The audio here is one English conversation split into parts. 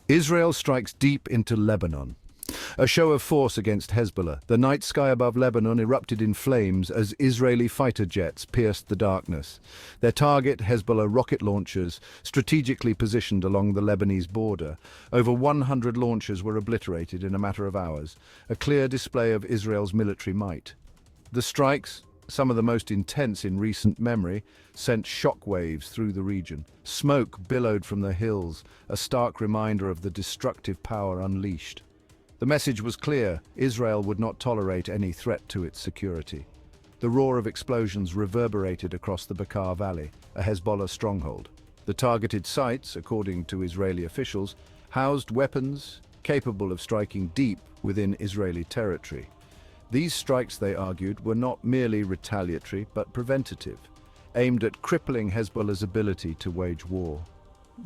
Israel strikes deep into Lebanon. A show of force against Hezbollah. The night sky above Lebanon erupted in flames as Israeli fighter jets pierced the darkness. Their target, Hezbollah rocket launchers, strategically positioned along the Lebanese border. Over 100 launchers were obliterated in a matter of hours, a clear display of Israel's military might. The strikes, some of the most intense in recent memory, sent shockwaves through the region. Smoke billowed from the hills, a stark reminder of the destructive power unleashed. The message was clear: Israel would not tolerate any threat to its security. The roar of explosions reverberated across the Bekaa Valley, a Hezbollah stronghold. The targeted sites, according to Israeli officials, housed weapons capable of striking deep within Israeli territory. These strikes, they argued, were not merely retaliatory but preventative, aimed at crippling Hezbollah's ability to wage war.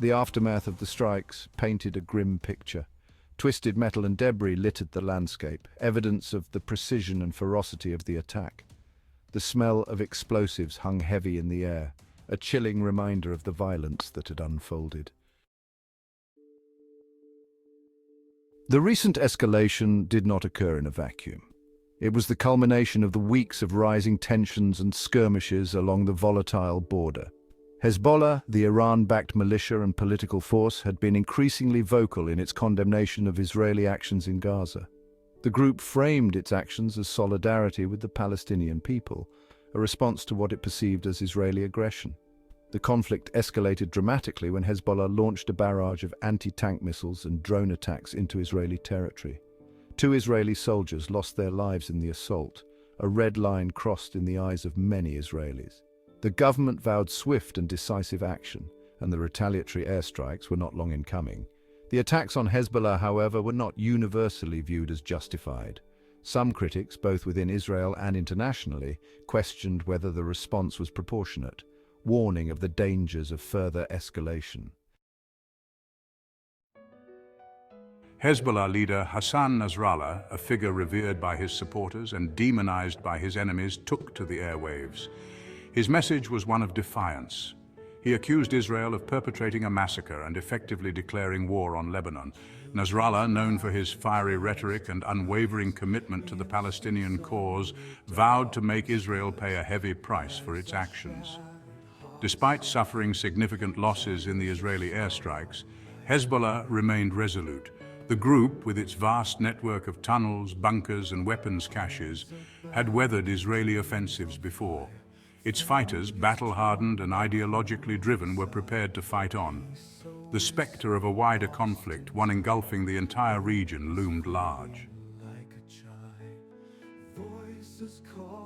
The aftermath of the strikes painted a grim picture. Twisted metal and debris littered the landscape, evidence of the precision and ferocity of the attack. The smell of explosives hung heavy in the air, a chilling reminder of the violence that had unfolded. The recent escalation did not occur in a vacuum. It was the culmination of the weeks of rising tensions and skirmishes along the volatile border. Hezbollah, the Iran-backed militia and political force, had been increasingly vocal in its condemnation of Israeli actions in Gaza. The group framed its actions as solidarity with the Palestinian people, a response to what it perceived as Israeli aggression. The conflict escalated dramatically when Hezbollah launched a barrage of anti-tank missiles and drone attacks into Israeli territory. 2 Israeli soldiers lost their lives in the assault, a red line crossed in the eyes of many Israelis. The government vowed swift and decisive action, and the retaliatory airstrikes were not long in coming. The attacks on Hezbollah, however, were not universally viewed as justified. Some critics, both within Israel and internationally, questioned whether the response was proportionate, warning of the dangers of further escalation. Hezbollah leader Hassan Nasrallah, a figure revered by his supporters and demonized by his enemies, took to the airwaves. His message was one of defiance. He accused Israel of perpetrating a massacre and effectively declaring war on Lebanon. Nasrallah, known for his fiery rhetoric and unwavering commitment to the Palestinian cause, vowed to make Israel pay a heavy price for its actions. Despite suffering significant losses in the Israeli airstrikes, Hezbollah remained resolute. The group, with its vast network of tunnels, bunkers, and weapons caches, had weathered Israeli offensives before. Its fighters, battle-hardened and ideologically driven, were prepared to fight on. The specter of a wider conflict, one engulfing the entire region, loomed large.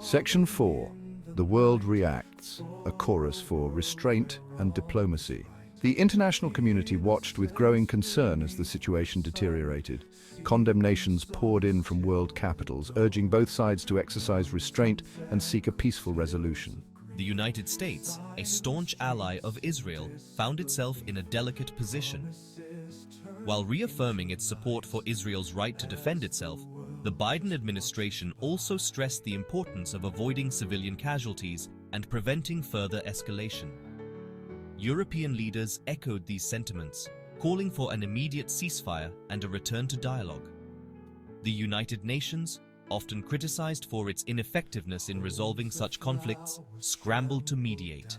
Section 4. The World Reacts, a chorus for restraint and diplomacy. The international community watched with growing concern as the situation deteriorated. Condemnations poured in from world capitals, urging both sides to exercise restraint and seek a peaceful resolution. The United States, a staunch ally of Israel, found itself in a delicate position. While reaffirming its support for Israel's right to defend itself, the Biden administration also stressed the importance of avoiding civilian casualties and preventing further escalation. European leaders echoed these sentiments, calling for an immediate ceasefire and a return to dialogue. The United Nations, often criticized for its ineffectiveness in resolving such conflicts, scrambled to mediate.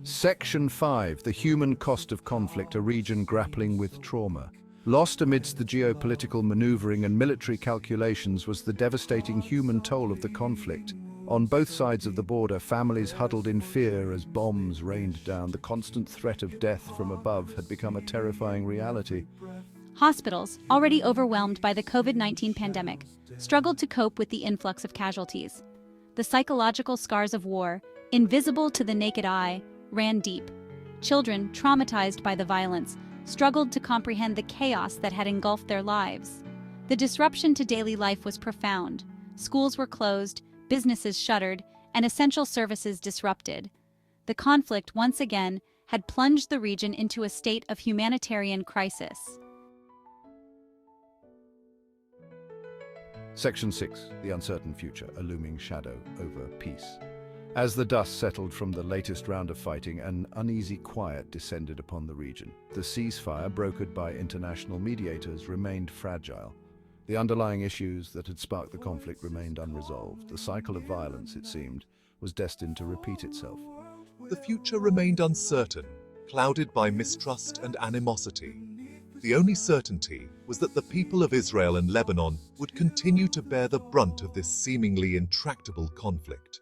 Section 5. The Human Cost of Conflict, a region grappling with trauma. Lost amidst the geopolitical maneuvering and military calculations was the devastating human toll of the conflict. On both sides of the border, families huddled in fear as bombs rained down. The constant threat of death from above had become a terrifying reality. Hospitals, already overwhelmed by the COVID-19 pandemic, struggled to cope with the influx of casualties. The psychological scars of war, invisible to the naked eye, ran deep. Children, traumatized by the violence, struggled to comprehend the chaos that had engulfed their lives. The disruption to daily life was profound. Schools were closed, businesses shuttered, and essential services disrupted. The conflict, once again, had plunged the region into a state of humanitarian crisis. Section 6. The Uncertain Future, a Looming Shadow over Peace. As the dust settled from the latest round of fighting, an uneasy quiet descended upon the region. The ceasefire, brokered by international mediators, remained fragile. The underlying issues that had sparked the conflict remained unresolved. The cycle of violence, it seemed, was destined to repeat itself. The future remained uncertain, clouded by mistrust and animosity. The only certainty was that the people of Israel and Lebanon would continue to bear the brunt of this seemingly intractable conflict.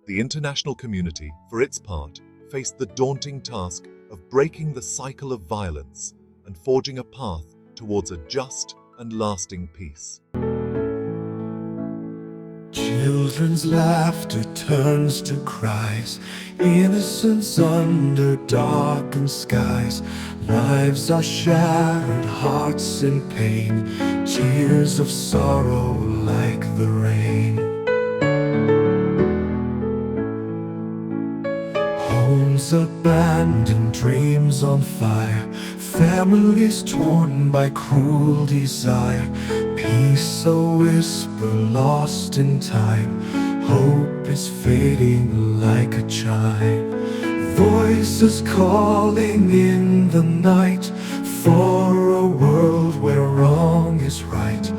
The international community, for its part, faced the daunting task of breaking the cycle of violence and forging a path towards a just and lasting peace. Children's laughter turns to cries, innocence under darkened skies. Lives are shattered, hearts in pain, tears of sorrow like the rain. Homes abandoned, dreams on fire, families torn by cruel desire. Peace a whisper lost in time, hope is fading like a chime. Voices calling in the night for a world where wrong is right.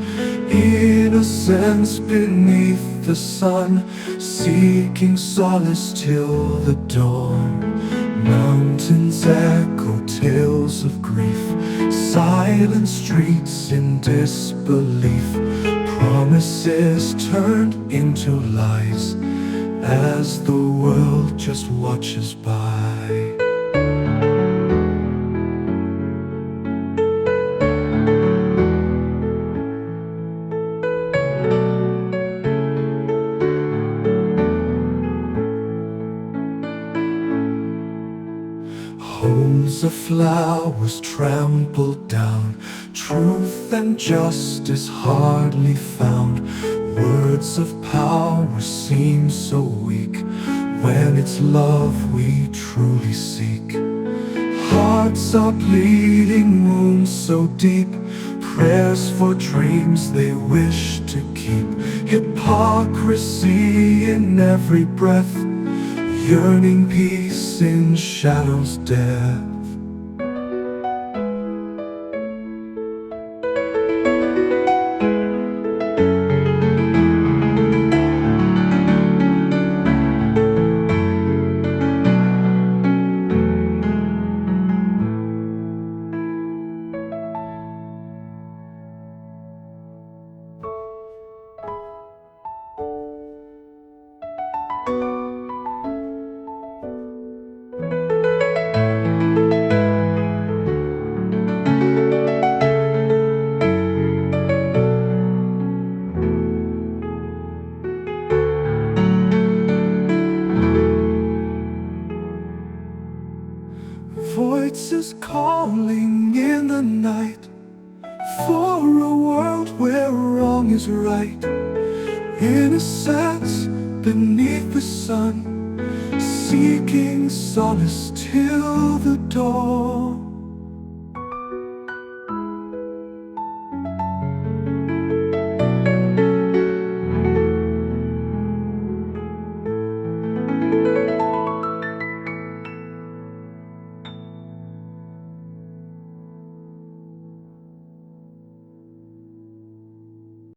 Innocence beneath the sun, seeking solace till the dawn. Mountains echo tales of grief, silent streets in disbelief. Promises turned into lies as the world just watches by. Homes of flowers trampled down, truth and justice hardly found. Words of power seem so weak when it's love we truly seek. Hearts are bleeding, wounds so deep, prayers for dreams they wish to keep. Hypocrisy in every breath, yearning peace in shadows death. Voices calling in the night for a world where wrong is right. Innocence beneath the sun, seeking solace till the dawn.